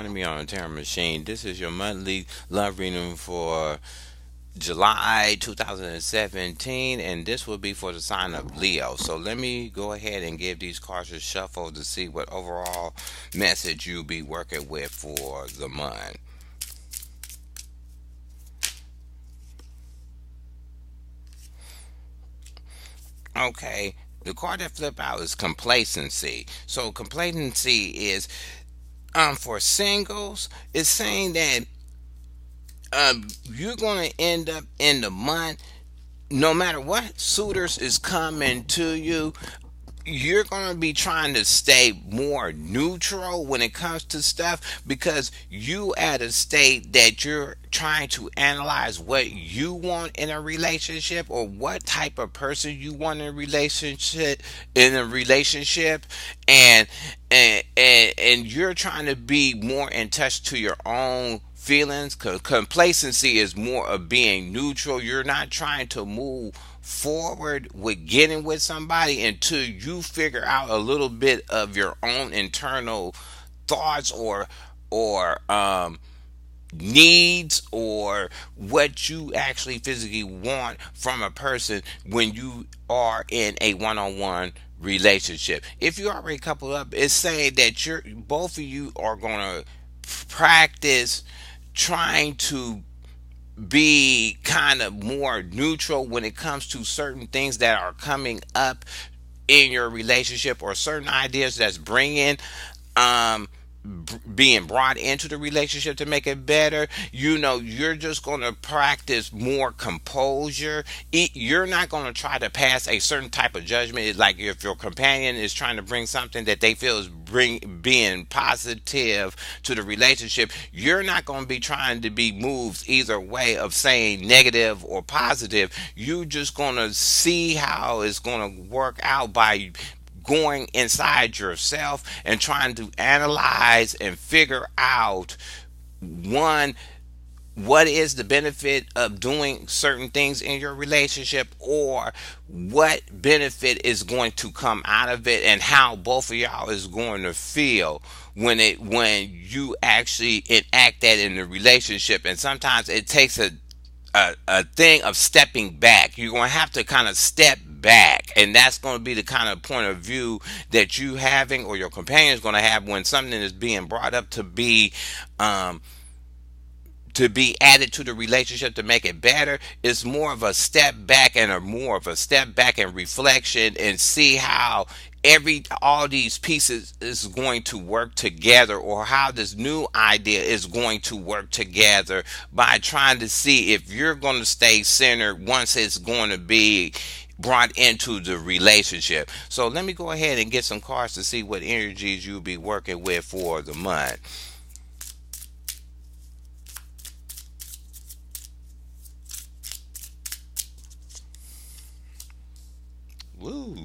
joining me on the Terror Machine. This is your monthly love reading for July 2017, and this will be for the sign of Leo. So let me go ahead and give these cards a shuffle to see what overall message you'll be working with for the month. Okay, the card that flip out is complacency. So complacency is for singles, it's saying that you're gonna end up in the month, no matter what suitors is coming to you, you're going to be trying to stay more neutral when it comes to stuff, because you at a state that you're trying to analyze what you want in a relationship, or what type of person you want in a relationship, and and you're trying to be more in touch to your own feelings. Complacency is more of being neutral. You're not trying to move forward with getting with somebody until you figure out a little bit of your own internal thoughts, or needs, or what you actually physically want from a person when you are in a one-on-one relationship. If you already coupled up, it's saying that you're both of you are going to practice trying to be kind of more neutral when it comes to certain things that are coming up in your relationship, or certain ideas that's um being brought into the relationship to make it better. You're just going to practice more composure. You're not going to try to pass a certain type of judgment. It's like if your companion is trying to bring something that they feel is being positive to the relationship, you're not going to be trying to be moved either way of saying negative or positive. You're just going to see how it's going to work out by going inside yourself and trying to analyze and figure out, one, what is the benefit of doing certain things in your relationship, or what benefit is going to come out of it, and how both of y'all is going to feel when you actually enact that in the relationship. And sometimes it takes a thing of stepping back. You're going to have to kind of step back, and that's going to be the kind of point of view that you having, or your companion is going to have, when something is being brought up um to be added to the relationship to make it better. It's more of a step back, and a more of a step back and reflection, and see how every all these pieces is going to work together, or how this new idea is going to work together, by trying to see if you're going to stay centered once it's going to be brought into the relationship. So let me go ahead and get some cards to see what energies you'll be working with for the month. Woo,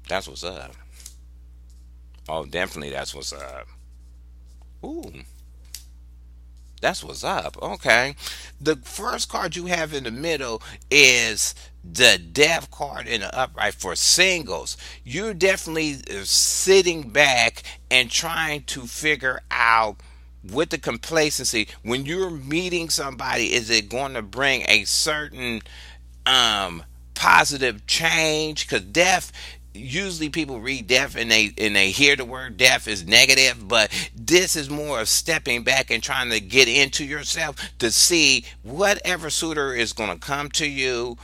that's what's up. Oh, definitely, that's what's up. Ooh, that's what's up. Okay. The first card you have in the middle is the death card in the upright for singles. You're definitely sitting back and trying to figure out, with the complacency, when you're meeting somebody, is it going to bring a certain um positive change? Because death, usually people read death and they hear the word death is negative, but this is more of stepping back and trying to get into yourself to see whatever suitor is going to come to you,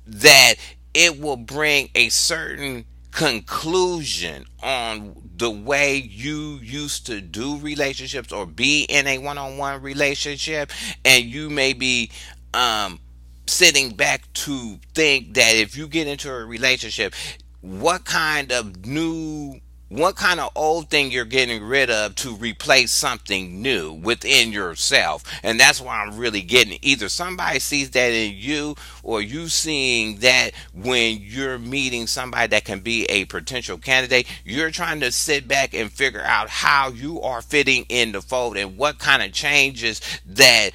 that it will bring a certain conclusion on the way you used to do relationships, or be in a one-on-one relationship. And you may be um sitting back to think that if you get into a relationship, what kind of new, what kind of old thing you're getting rid of to replace something new within yourself. And that's why I'm really getting, either somebody sees that in you, or you seeing that when you're meeting somebody that can be a potential candidate. You're trying to sit back and figure out how you are fitting in the fold, and what kind of changes that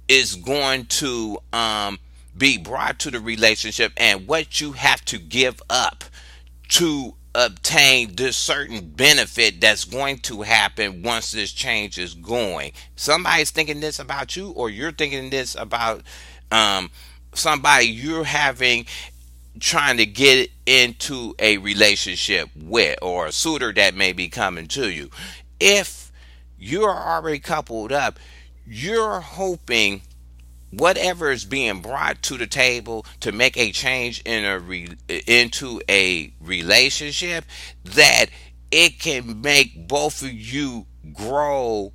is going to be brought to the relationship, and what you have to give up to obtain this certain benefit that's going to happen once this change is going. Somebody's thinking this about you, or you're thinking this about um, somebody you're having, trying to get into a relationship with, or a suitor that may be coming to you. If you're already coupled up, you're hoping whatever is being brought to the table to make a change in into a relationship, that it can make both of you grow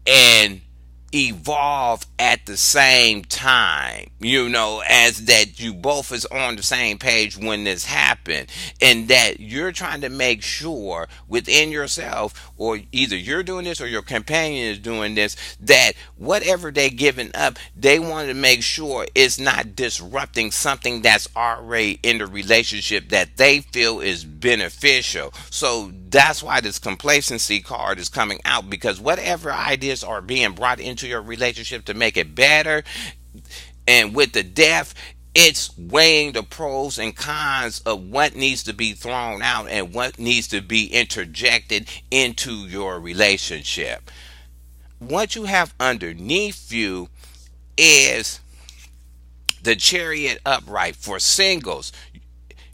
and evolve at the same time, as that you both is on the same page when this happened, and that you're trying to make sure within yourself, or either you're doing this or your companion is doing this, that whatever they giving up, they want to make sure it's not disrupting something that's already in the relationship that they feel is beneficial. So that's why this complacency card is coming out, because whatever ideas are being brought into your relationship to make it better, and with the death, it's weighing the pros and cons of what needs to be thrown out and what needs to be interjected into your relationship. What you have underneath you is the chariot upright for singles.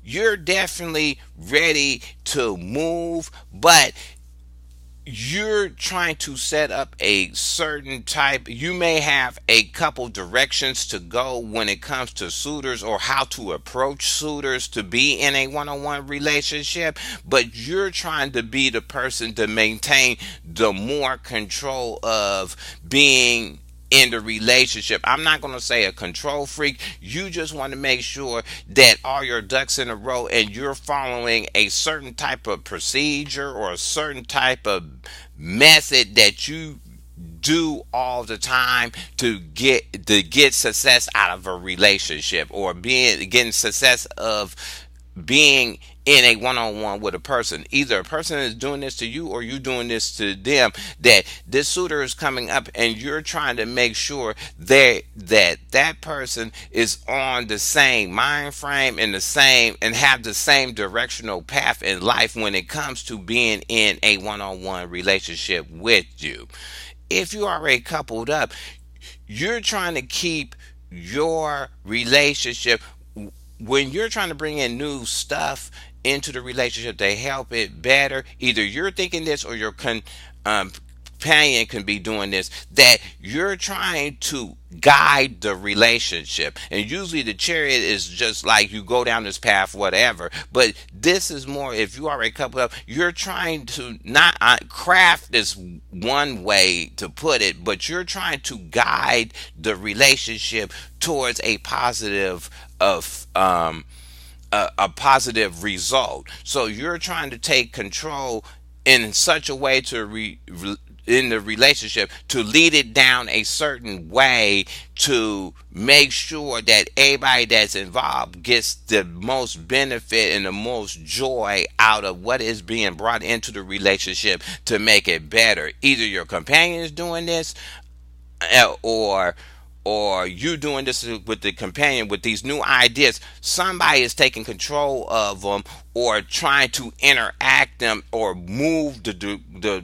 You're definitely ready to move, but you're trying to set up a certain type. You may have a couple directions to go when it comes to suitors, or how to approach suitors to be in a one-on-one relationship, but you're trying to be the person to maintain the more control of being in the relationship. I'm not going to say a control freak. You just want to make sure that all your ducks in a row, and you're following a certain type of procedure or a certain type of method that you do all the time to get success out of a relationship, or getting success of being in a one-on-one with a person. Either a person is doing this to you, or you doing this to them, that this suitor is coming up and you're trying to make sure that person is on the same mind frame and the same, and have the same directional path in life when it comes to being in a one-on-one relationship with you. If you are already coupled up, you're trying to keep your relationship, when you're trying to bring in new stuff into the relationship to help it better. Either you're thinking this, or your companion can be doing this, that you're trying to guide the relationship. And usually the chariot is just like, you go down this path, whatever. But this is more, if you already coupled up, you're trying to not craft this one way to put it, but you're trying to guide the relationship towards a positive of a positive result. So you're trying to take control in such a way to in the relationship, to lead it down a certain way, to make sure that everybody that's involved gets the most benefit and the most joy out of what is being brought into the relationship to make it better. Either your companion is doing this, or you doing this with the companion with these new ideas. Somebody is taking control of them, or trying to interact them, or move the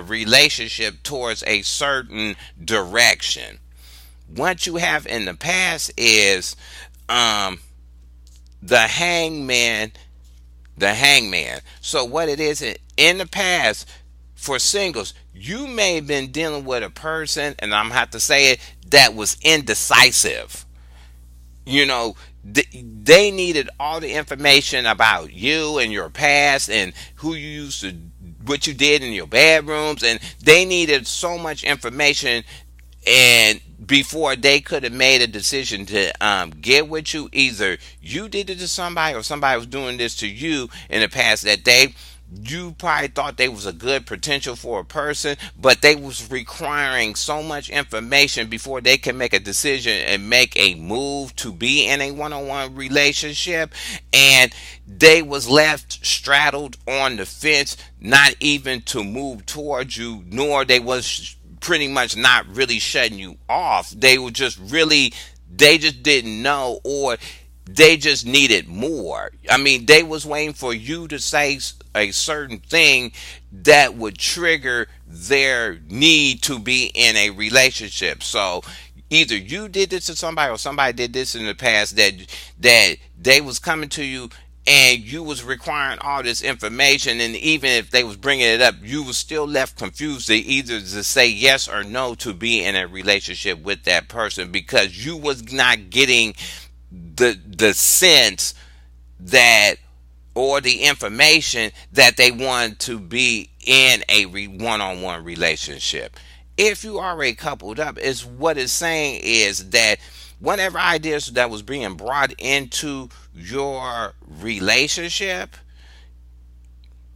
relationship towards a certain direction. What you have in the past is the hangman. So what it is in the past, for singles, you may have been dealing with a person, and I'm gonna have to say it, that was indecisive. You know, they needed all the information about you and your past, and who you used to, what you did in your bedrooms, and they needed so much information, and before they could have made a decision to get with you. Either you did it to somebody, or somebody was doing this to you in the past, that you probably thought they was a good potential for a person, but they was requiring so much information before they can make a decision and make a move to be in a one-on-one relationship. And they was left straddled on the fence, not even to move towards you, nor they was pretty much not really shutting you off. They just didn't know, or They just needed more. I mean, they was waiting for you to say a certain thing that would trigger their need to be in a relationship. So either you did this to somebody or somebody did this in the past, that they was coming to you and you was requiring all this information, and even if they was bringing it up, you was still left confused to either to say yes or no to be in a relationship with that person, because you was not getting the sense that, or the information that they want to be in a one-on-one relationship. If you already coupled up, is what it's saying is that whatever ideas that was being brought into your relationship,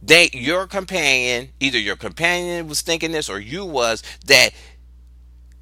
they your companion, either your companion was thinking this or you was, that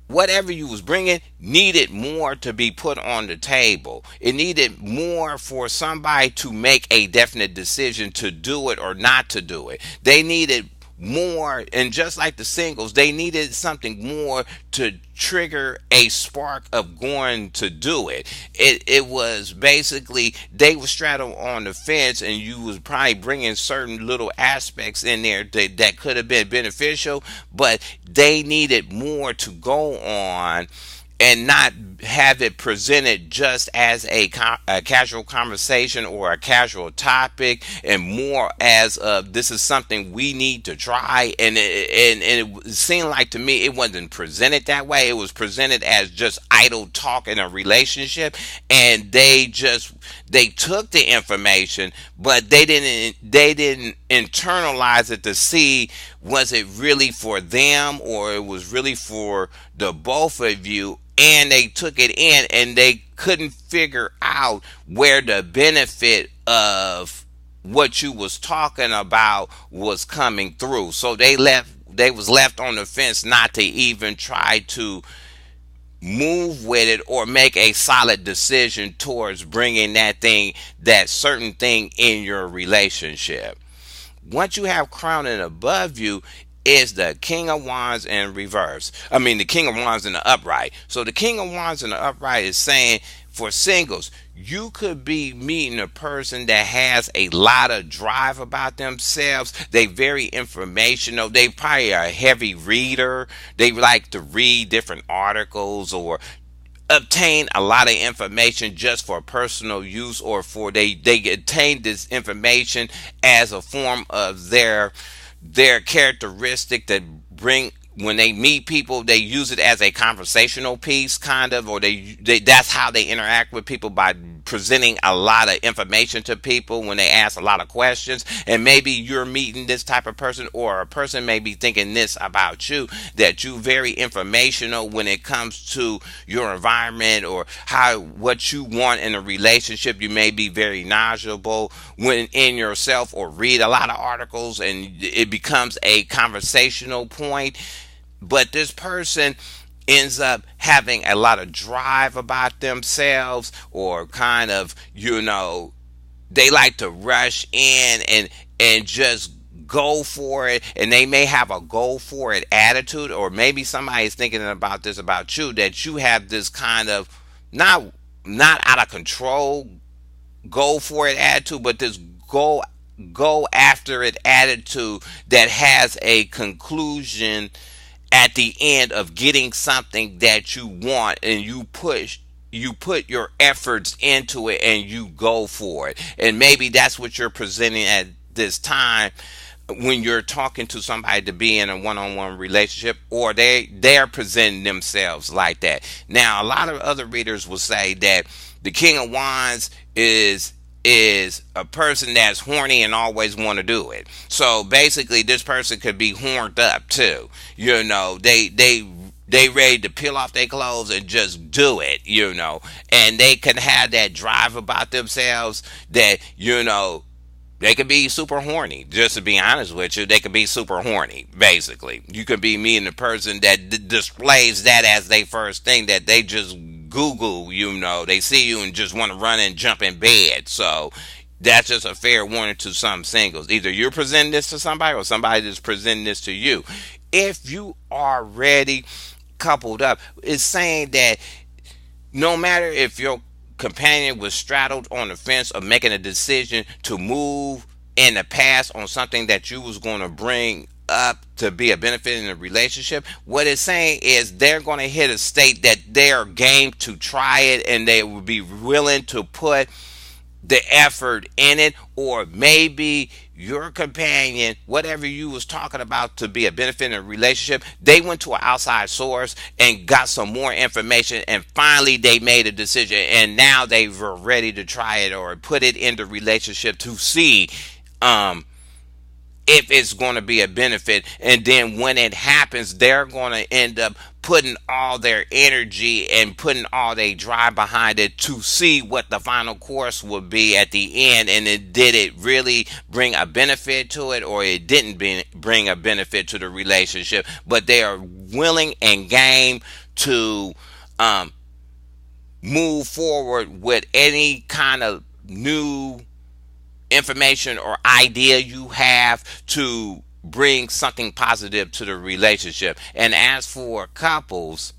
whatever you was bringing needed more to be put on the table. It needed more for somebody to make a definite decision to do it or not to do it. They needed more, and just like the singles, they needed something more to trigger a spark of going to do it. It was basically they were straddled on the fence, and you was probably bringing certain little aspects in there that could have been beneficial, but they needed more to go on and not have it presented just as a casual conversation or a casual topic, and more as this is something we need to try. And it seemed like to me it wasn't presented that way. It was presented as just idle talk in a relationship, and they took the information, but they didn't internalize it to see, was it really for them or it was really for the both of you. And they took it in and they couldn't figure out where the benefit of what you was talking about was coming through. So they was left on the fence, not to even try to move with it or make a solid decision towards bringing that certain thing in your relationship. Once you have crown and above you, is the King of Wands in reverse. I mean, the King of Wands in the upright. So the King of Wands in the upright is saying, for singles, you could be meeting a person that has a lot of drive about themselves. They very informational. They probably a heavy reader. They like to read different articles or obtain a lot of information just for personal use, or for they obtain this information as a form of their characteristic that bring, when they meet people, they use it as a conversational piece, kind of, or they that's how they interact with people, by presenting a lot of information to people when they ask a lot of questions. And maybe you're meeting this type of person, or a person may be thinking this about you, that you very informational when it comes to your environment or how what you want in a relationship. You may be very knowledgeable when in yourself, or read a lot of articles, and it becomes a conversational point. But this person ends up having a lot of drive about themselves, or kind of, they like to rush in and just go for it, and they may have a go for it attitude. Or maybe somebody is thinking about this about you, that you have this kind of not out of control go for it attitude, but this go after it attitude that has a conclusion at the end of getting something that you want, and you put your efforts into it and you go for it. And maybe that's what you're presenting at this time when you're talking to somebody to be in a one-on-one relationship, or they're presenting themselves like that. Now, a lot of other readers will say that the King of Wands is a person that's horny and always want to do it. So basically, this person could be horned up too. They ready to peel off their clothes and just do it. And they can have that drive about themselves that they could be super horny. Just to be honest with you, they could be super horny. Basically, you could be meeting a person that displays that as their first thing, that they just Google. They see you and just want to run and jump in bed. So that's just a fair warning to some singles. Either you're presenting this to somebody, or somebody is presenting this to you. If you are ready, coupled up, it's saying that no matter if your companion was straddled on the fence of making a decision to move in the past on something that you was going to bring up to be a benefit in a relationship, what it's saying is they're going to hit a state that they're game to try it and they will be willing to put the effort in it. Or maybe your companion, whatever you was talking about to be a benefit in a relationship, they went to an outside source and got some more information, and finally they made a decision, and now they were ready to try it or put it in the relationship to see um if it's going to be a benefit. And then when it happens, they're going to end up putting all their energy and putting all their drive behind it to see what the final course would be at the end. And did it really bring a benefit to it, or it didn't bring a benefit to the relationship? But they are willing and game to um, move forward with any kind of new information or idea you have to bring something positive to the relationship. And as for couples,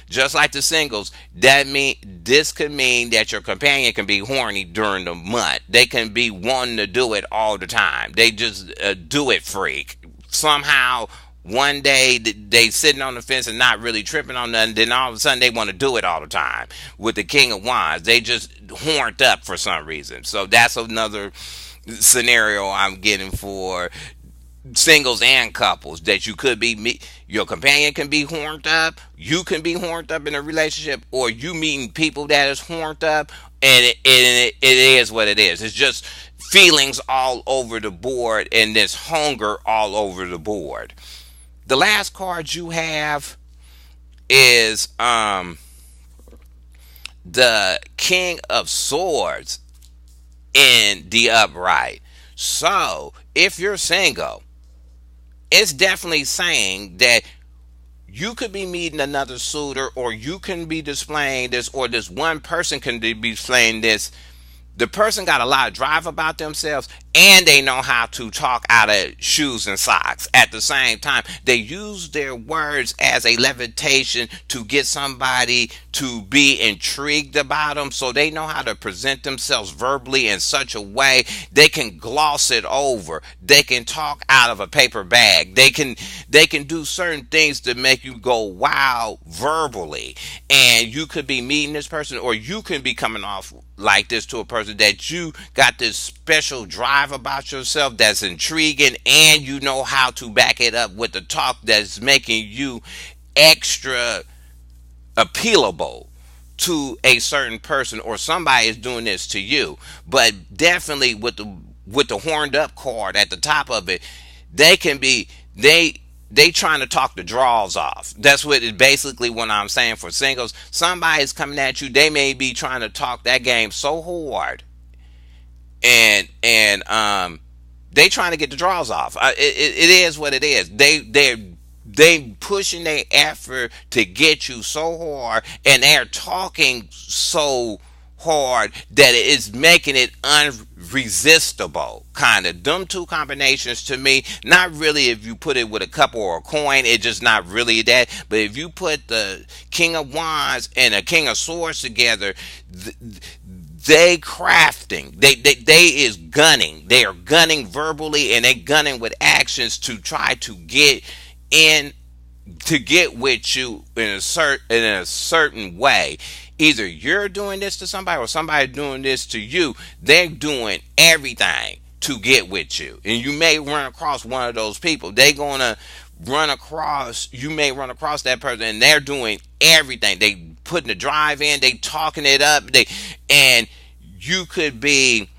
just like the singles, this could mean that your companion can be horny during the month. They can be wanting to do it all the time. They just do it freak. Somehow one day they sitting on the fence and not really tripping on nothing, then all of a sudden they want to do it all the time. With the King of Wands, they just horned up for some reason. So that's another scenario I'm getting for singles and couples, that you could be your companion can be horned up, you can be horned up in a relationship, or you meeting people that is horned up, and it is what it is. It's just feelings all over the board and this hunger all over the board. The last card you have is the King of Swords in the upright. So if you're single, it's definitely saying that you could be meeting another suitor, or you can be displaying this, or this one person can be displaying this. The person got a lot of drive about themselves, and they know how to talk out of shoes and socks at the same time. They use their words as a levitation to get somebody to be intrigued about them, so they know how to present themselves verbally in such a way they can gloss it over. They can talk out of a paper bag. They can do certain things to make you go wow verbally. And you could be meeting this person, or you can be coming off like this to a person, that you got this special drive about yourself that's intriguing, and you know how to back it up with the talk that's making you extra appealable to a certain person, or somebody is doing this to you. But definitely with the horned up card at the top of it, they can be they trying to talk the draws off. That's what it basically what I'm saying for singles. Somebody's coming at you, they may be trying to talk that game so hard, and they trying to get the draws off. It is what it is. They pushing their effort to get you so hard, and they're talking so hard that it is making it unresistible. Kind of them two combinations to me. Not really if you put it with a cup or a coin, it's just not really that. But if you put the King of Wands and a King of Swords together, they crafting, they is gunning. They are gunning verbally, and they gunning with actions to try to get in, to get with you in a certain way. Either you're doing this to somebody, or somebody doing this to you. They're doing everything to get with you, and you may run across one of those people. They gonna run across, you may run across that person, and they're doing everything. They putting the drive in, they talking it up, and you could be,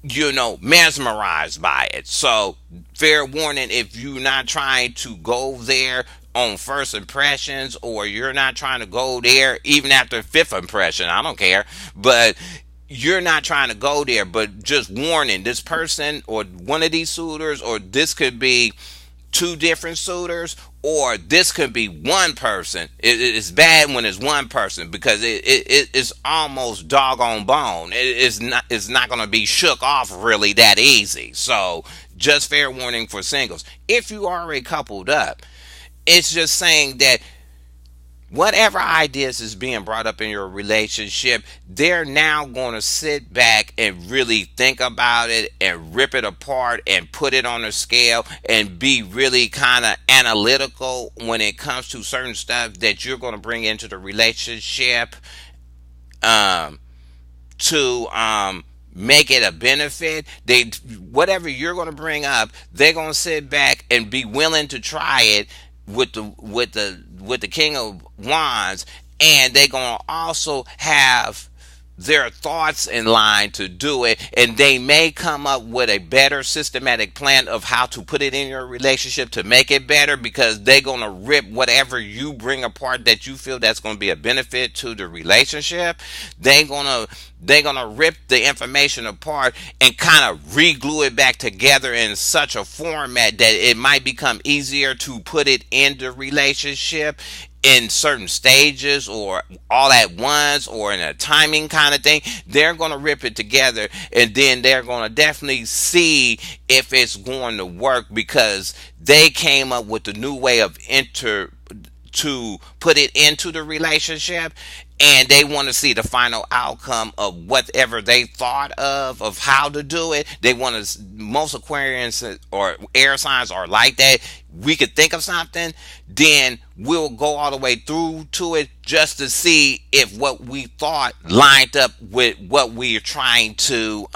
mesmerized by it. So fair warning, if you're not trying to go there on first impressions, or you're not trying to go there even after fifth impression, I don't care, but you're not trying to go there. But just warning, this person or one of these suitors, or this could be two different suitors, or this could be one person. It's bad when it's one person, because it's almost dog on bone. It's not going to be shook off really that easy. So just fair warning for singles. If you already coupled up, it's just saying that whatever ideas is being brought up in your relationship, they're now going to sit back and really think about it and rip it apart and put it on a scale and be really kind of analytical when it comes to certain stuff that you're going to bring into the relationship, um, to make it a benefit. They, whatever you're going to bring up, they're going to sit back and be willing to try it with the King of Wands, and they're going to also have their thoughts in line to do it, and they may come up with a better systematic plan of how to put it in your relationship to make it better, because they're going to rip whatever you bring apart that you feel that's going to be a benefit to the relationship. They're going to rip the information apart and kind of re-glue it back together in such a format that it might become easier to put it in the relationship in certain stages or all at once or in a timing kind of thing. They're going to rip it together, and then they're going to definitely see if it's going to work, because they came up with a new way of to put it into the relationship, and they want to see the final outcome of whatever they thought of how to do it. They want to, most Aquarians or air signs are like that. We could think of something, then we'll go all the way through to it just to see if what we thought lined up with what we are trying to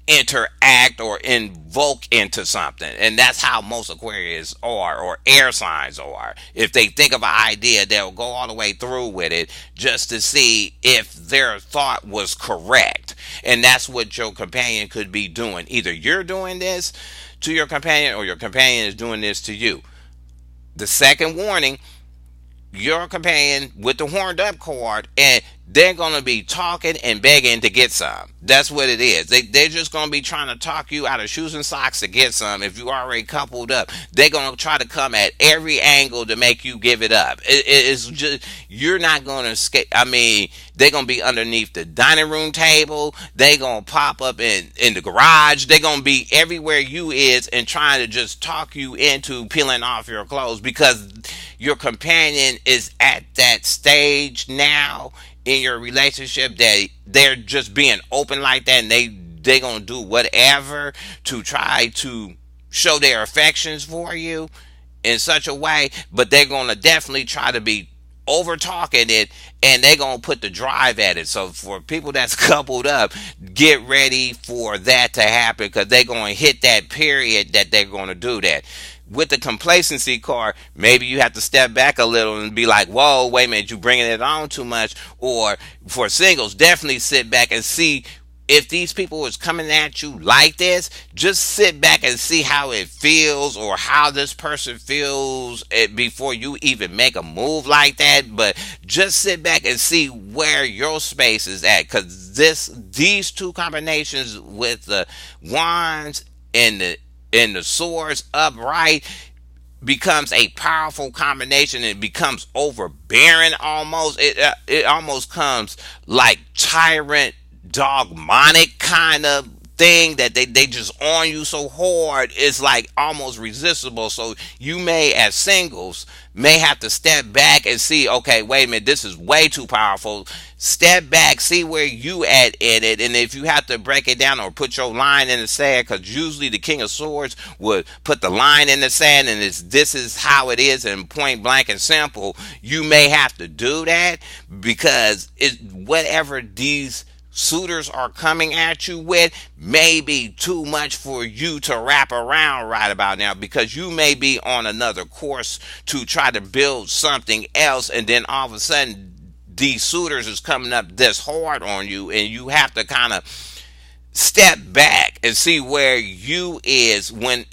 interact or invoke into something. And that's how most Aquarius are, or air signs are. If they think of an idea, they'll go all the way through with it just to see if their thought was correct. And that's what your companion could be doing. Either you're doing this to your companion, or your companion is doing this to you. The second warning, your companion with the horned up card, and they're going to be talking and begging to get some. That's what it is. They're just going to be trying to talk you out of shoes and socks to get some. If you already coupled up, they're going to try to come at every angle to make you give it up. It's just, you're not going to escape. I mean, they're going to be underneath the dining room table. They're going to pop up in the garage. They're going to be everywhere you is and trying to just talk you into peeling off your clothes, because your companion is at that stage now in your relationship that they're just being open like that, and they gonna do whatever to try to show their affections for you in such a way, but they're gonna definitely try to be over talking it, and they're gonna put the drive at it. So for people that's coupled up, get ready for that to happen, because they're gonna hit that period that they're gonna do that. With the complacency card, maybe you have to step back a little and be like, whoa, wait a minute, you bringing it on too much. Or for singles, definitely sit back and see if these people is coming at you like this. Just sit back and see how it feels, or how this person feels, before you even make a move like that. But just sit back and see where your space is at, because these two combinations with the wands and the swords upright becomes a powerful combination. It becomes overbearing almost. It almost comes like tyrant, dogmatic kind of thing, that they just on you so hard, it's like almost resistible. So you may, as singles, may have to step back and see, okay, wait a minute, this is way too powerful. Step back, see where you at in it, and if you have to break it down or put your line in the sand, because usually the King of Swords would put the line in the sand, and this is how it is, and point blank and simple. You may have to do that, because whatever these suitors are coming at you with may be too much for you to wrap around right about now, because you may be on another course to try to build something else, and then all of a sudden these suitors is coming up this hard on you, and you have to kind of step back and see where you is when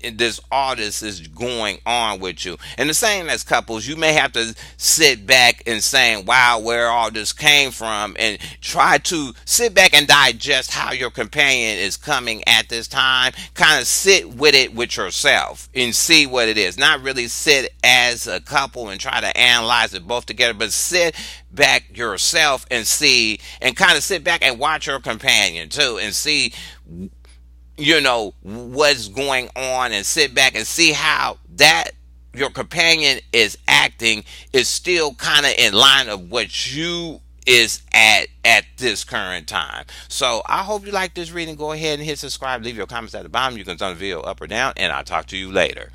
all this is going on with you. And the same as couples, you may have to sit back and saying, wow, where all this came from, and try to sit back and digest how your companion is coming at this time. Kind of sit with it with yourself and see what it is. Not really sit as a couple and try to analyze it both together, but sit back yourself and see, and kind of sit back and watch your companion too, and see, what's going on, and sit back and see how that your companion is acting is still kind of in line of what you is at this current time. So I hope you like this reading. Go ahead and hit subscribe, leave your comments at the bottom. You can turn the video up or down, and I'll talk to you later.